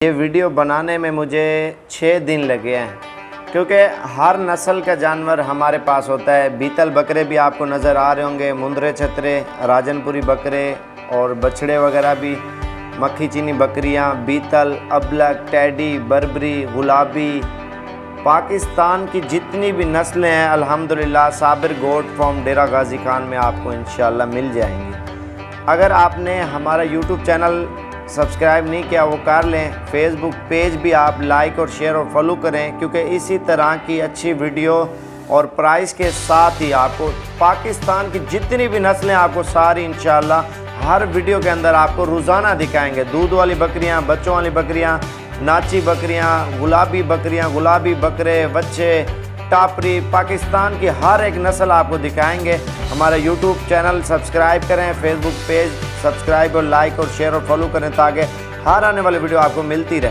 ये वीडियो बनाने में मुझे 6 दिन लगे हैं, क्योंकि हर नस्ल का जानवर हमारे पास होता है। बीतल बकरे भी आपको नज़र आ रहे होंगे, मुंदरे छतरे, राजनपुरी बकरे और बछड़े वगैरह भी, मक्खी चीनी बकरियां, बीतल, अबलक, टैडी, बर्बरी, गुलाबी। पाकिस्तान की जितनी भी नस्लें हैं अल्हम्दुलिल्लाह साबिर गोट फार्म डेरा गाजी खान में आपको इंशाल्लाह मिल जाएंगी। अगर आपने हमारा यूट्यूब चैनल सब्सक्राइब नहीं किया वो कर लें। फेसबुक पेज भी आप लाइक और शेयर और फॉलो करें, क्योंकि इसी तरह की अच्छी वीडियो और प्राइस के साथ ही आपको पाकिस्तान की जितनी भी नस्लें आपको सारी इंशाल्लाह हर वीडियो के अंदर आपको रोज़ाना दिखाएंगे। दूध वाली बकरियां, बच्चों वाली बकरियां, नाची बकरियां, गुलाबी बकरियां, गुलाबी बकरे, बच्चे, टापरी, पाकिस्तान की हर एक नस्ल आपको दिखाएंगे। हमारा यूट्यूब चैनल सब्सक्राइब करें, फेसबुक पेज सब्सक्राइब और लाइक और शेयर और फॉलो करें, ताकि हर आने वाली वीडियो आपको मिलती रहे।